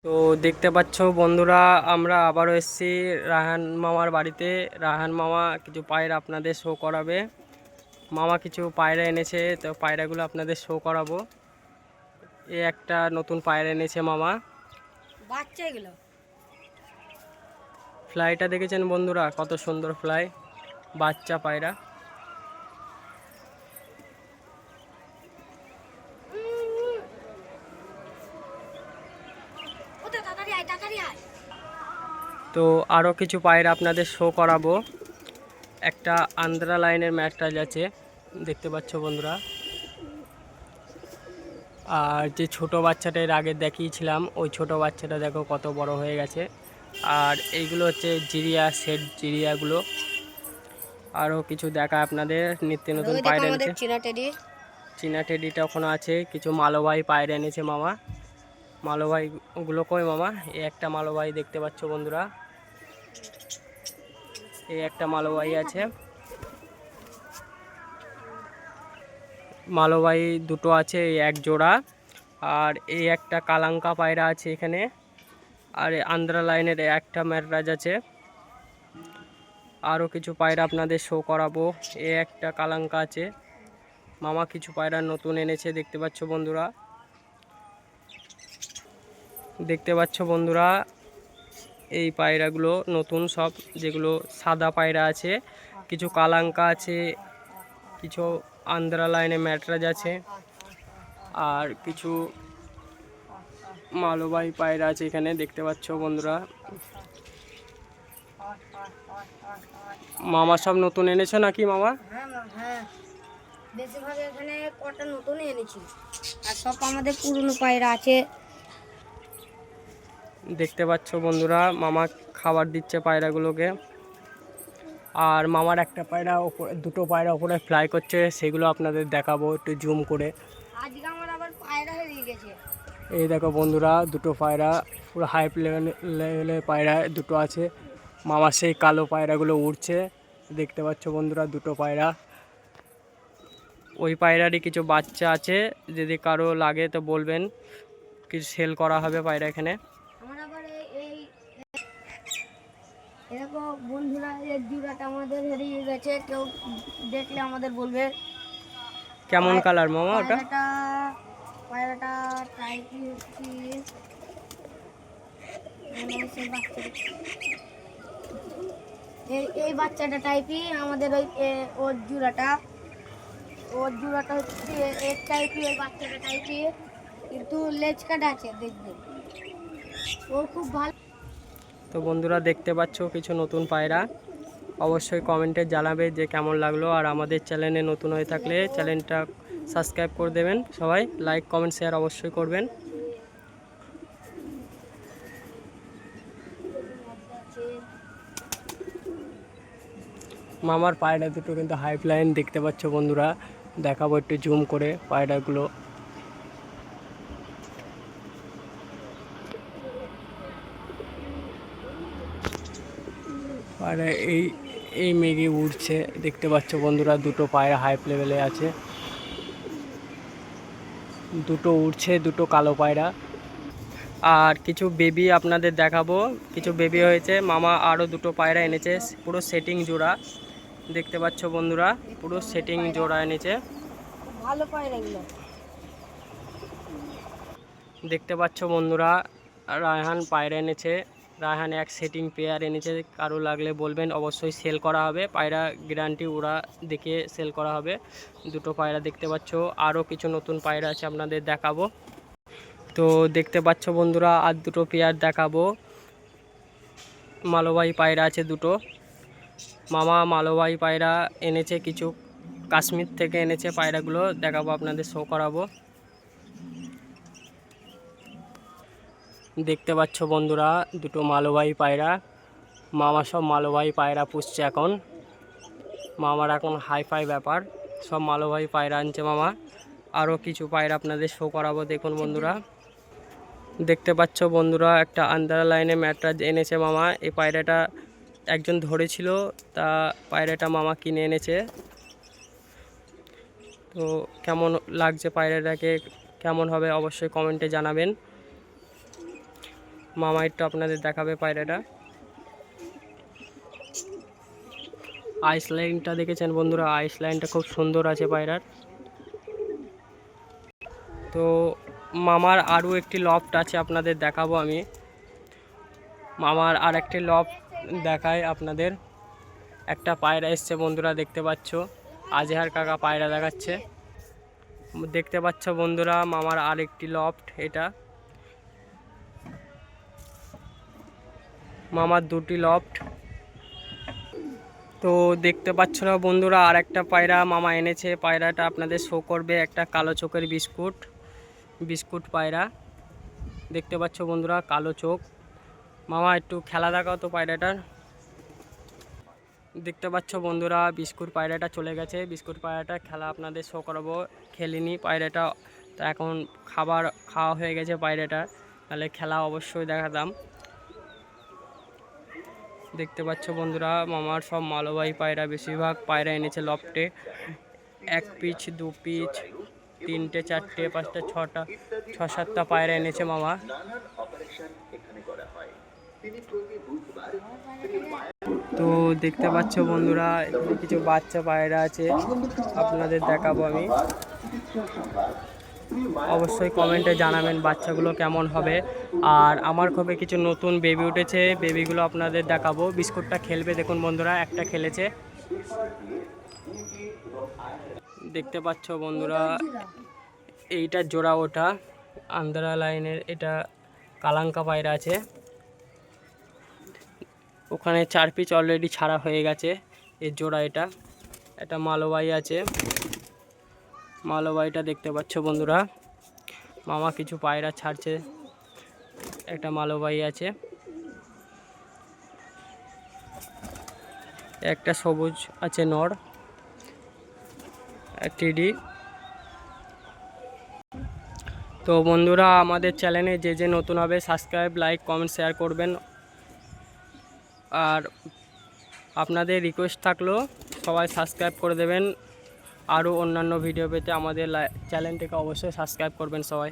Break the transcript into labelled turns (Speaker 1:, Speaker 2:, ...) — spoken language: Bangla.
Speaker 1: তো দেখতে পাচ্ছ বন্ধুরা, আমরা আবারও এসেছি রায়হান মামার বাড়িতে। রায়হান মামা কিছু পায়রা আপনাদের শো করাবে। মামা কিছু পায়রা এনেছে, তো পায়রাগুলো আপনাদের শো করাবো। এই একটা নতুন পায়রা এনেছে মামা।
Speaker 2: বাচ্চা এগুলো
Speaker 1: ফ্লাইটা দেখেছেন বন্ধুরা, কত সুন্দর ফ্লাই, বাচ্চা পায়রা। তো আরও কিছু পায়রা আপনাদের শো করাবো। একটা আন্দ্রা লাইনের ম্যাটরাজ আছে, দেখতে পাচ্ছ বন্ধুরা। আর যে ছোট বাচ্চাটা এর আগে দেখিয়েছিলাম, ওই ছোট বাচ্চাটা দেখো কত বড় হয়ে গেছে। আর এইগুলো হচ্ছে জিরিয়া সেট, জিরিয়াগুলো। আরও কিছু দেখা আপনাদের নিত্য নতুন পায়রা এনেছে। চীনা টেডিটা ওখানে আছে। কিছু মালবাহী পায়রা এনেছে মামা। মালবাহীগুলো কই মামা? এই একটা মালবাহী দেখতে পাচ্ছ বন্ধুরা, এই একটা মালবাহী আছে। মালবাহী দুটো আছে, এই এক জোড়া। আর এই একটা কালাঙ্কা পায়রা আছে এখানে। আর আন্দ্রা লাইনের একটা ম্যাটরাজ আছে। আরও কিছু পায়রা আপনাদের শো করাবো। এ একটা কালাঙ্কা আছে। মামা কিছু পায়রা নতুন এনেছে, দেখতে পাচ্ছ বন্ধুরা। দেখতে পাচ্ছ বন্ধুরা, এই পায়রাগুলো নতুন সব, যেগুলো সাদা পায়রা আছে। কিছু কালাঙ্কা আছে, কিছু আন্দ্রা লাইনে ম্যাটরাজ আছে, আর কিছু মালবাহী পায়রা আছে এখানে, দেখতে পাচ্ছ বন্ধুরা। মামা সব নতুন এনেছো নাকি মামা?
Speaker 2: হ্যাঁ, বেশিরভাগ এখানে কটা নতুন এনেছি, আর সব আমাদের পুরনো পায়রা আছে।
Speaker 1: দেখতে পাচ্ছ বন্ধুরা, মামা খাবার দিচ্ছে পায়রাগুলোকে। আর মামার একটা পায়রা ওপরে, দুটো পায়রা ওপরে ফ্লাই করছে, সেগুলো আপনাদের দেখাবো একটু জুম করে।
Speaker 2: আজকে আমার আবার পায়রা হারিয়ে গেছে।
Speaker 1: এই দেখো বন্ধুরা, দুটো পায়রা, পুরো হাই লেভেলের পায়রা দুটো আছে। মামা সেই কালো পায়রাগুলো উড়ছে, দেখতে পাচ্ছ বন্ধুরা, দুটো পায়রা। ওই পায়রারই কিছু বাচ্চা আছে, যদি কারো লাগে তো বলবেন, কিছু সেল করা হবে পায়রা এখানে।
Speaker 2: আমার আবার এই এরকম বন্ধুরা, এই জোড়াটা আমাদের হারিয়ে গেছে, কেউ দেখলে আমাদের বলবে।
Speaker 1: কেমন কালার মামা ওটা?
Speaker 2: পায়রাটা টাইপি হচ্ছে, এই বাচ্চাটা টাইপি আমাদের ওর জোড়াটা হচ্ছে এক টাইপি, ওই বাচ্চাটা টাইপি, কিন্তু লেজ কাটা আছে, দেখবে ও খুব ভালো।
Speaker 1: তো বন্ধুরা দেখতে পাচ্ছ কিছু নতুন পায়রা। অবশ্যই কমেন্টে জানাবে যে কেমন লাগলো। আর আমাদের চ্যানেলে নতুন হয়ে থাকলে চ্যানেলটা সাবস্ক্রাইব করে দেবেন সবাই। লাইক কমেন্ট শেয়ার অবশ্যই করবেন। মামার পায়রা দুটো কিন্তু হাই ফ্লাইন, দেখতে পাচ্ছ বন্ধুরা। দেখাবো একটু জুম করে পায়রাগুলো। আর এই এই মেঘে উড়ছে, দেখতে পাচ্ছ বন্ধুরা, দুটো পায়রা হাই লেভেলে আছে, দুটো উড়ছে, দুটো কালো পায়রা। আর কিছু বেবি আপনাদের দেখাবো, কিছু বেবি হয়েছে। মামা আরও দুটো পায়রা এনেছে, পুরো সেটিং জোড়া, দেখতে পাচ্ছ বন্ধুরা, পুরো সেটিং জোড়া এনেছে।
Speaker 2: ভালো পায়রা এগুলো।
Speaker 1: দেখতে পাচ্ছ বন্ধুরা, রায়হান পায়রা এনেছে। রায়হান এক সেটিং পেয়ার এনেছে, কারো লাগলে বলবেন, অবশ্যই সেল করা হবে। পায়রা গ্যারান্টি ওরা দেখে সেল করা হবে। দুটো পায়রা দেখতে পাচ্ছ। আরও কিছু নতুন পায়রা আছে, আপনাদের দেখাবো। তো দেখতে পাচ্ছ বন্ধুরা, আর দুটো পেয়ার দেখাবো। মালবাহী পায়রা আছে দুটো। মামা মালবাহী পায়রা এনেছে, কিছু কাশ্মীর থেকে এনেছে পায়রাগুলো, দেখাবো আপনাদের, শো করাবো। দেখতে পাচ্ছ বন্ধুরা, দুটো মালবাহী পায়রা। মামা সব মালবাহী পায়রা পুষছে এখন। মামার এখন হাইফাই ব্যাপার, সব মালবাহী পায়রা আনছে মামা। আরও কিছু পায়রা আপনাদের শো করাবো, দেখুন বন্ধুরা। দেখতে পাচ্ছ বন্ধুরা, একটা আন্দারা লাইনে ম্যাটরাজ এনেছে মামা। এই পায়রাটা একজন ধরেছিল, তা পায়রাটা মামা কিনে এনেছে। তো কেমন লাগছে পায়রাটাকে, কেমন হবে অবশ্যই কমেন্টে জানাবেন। মামা একটু আপনাদের দেখাবে পায়রাটা। আইস লাইনটা দেখেছেন বন্ধুরা, আইস লাইনটা খুব সুন্দর আছে পায়রার। তো মামার আরও একটি লফট আছে আপনাদের দেখাবো আমি। মামার আর একটি লফট দেখায় আপনাদের। একটা পায়রা এসছে বন্ধুরা, দেখতে পাচ্ছ আজহার কাকা পায়রা দেখাচ্ছে। দেখতে পাচ্ছ বন্ধুরা মামার আর একটি লফট, এটা মামার দুটি লফট। তো দেখতে পাচ্ছ না বন্ধুরা, আর একটা পায়রা মামা এনেছে। পায়রাটা আপনাদের শো করবে, একটা কালো চোখের বিস্কুট পায়রা। দেখতে পাচ্ছ বন্ধুরা কালো চোখ। মামা একটু খেলা দেখাও তো পায়রাটার। দেখতে পাচ্ছ বন্ধুরা বিস্কুট পায়রাটা চলে গেছে। বিস্কুট পায়রাটা খেলা আপনাদের শো করাবো। খেলিনি পায়রাটা, তো এখন খাবার খাওয়া হয়ে গেছে পায়রাটা, তাহলে খেলা অবশ্যই দেখাতাম। দেখতে পাচ্ছ বন্ধুরা মামার সব মালবাহী পায়রা, বেশিরভাগ পায়রা এনেছে লফটে। 1 পিচ 2 পিচ 3টে 4টে 5টা 6টা 6-7টা পায়রা এনেছে মামা। তো দেখতে পাচ্ছ বন্ধুরা এখানে কিছু বাচ্চা পায়রা আছে, আপনাদের দেখাবো আমি। অবশ্যই কমেন্টে জানাবেন বাচ্চাগুলো কেমন হবে। আর আমার খুবই কিছু নতুন বেবি উঠেছে, বেবিগুলো আপনাদের দেখাবো। বিস্কুটটা খেলবে, দেখুন বন্ধুরা একটা খেলেছে। দেখতে পাচ্ছ বন্ধুরা এইটা জোড়া, ওটা আন্ধ্রা লাইনের, এটা কালাঙ্কা পায়রা আছে। ওখানে 4 পিচ অলরেডি ছাড়া হয়ে গেছে এর জোড়া। এটা মালবাহী আছে। মালবাহীটা দেখতে পাচ্ছ বন্ধুরা, মামা কিছু পায়রা ছাড়ছে। একটা মালবাহী আছে, একটা সবুজ আছে নর, টিডি। তো বন্ধুরা আমাদের চ্যানেলে যে নতুন হবে সাবস্ক্রাইব, লাইক, কমেন্ট, শেয়ার করবেন। আর আপনাদের রিকোয়েস্ট থাকলো সবাই সাবস্ক্রাইব করে দেবেন। আরও অন্যান্য ভিডিও পেতে আমাদের চ্যানেলটিকে অবশ্যই সাবস্ক্রাইব করবেন সবাই।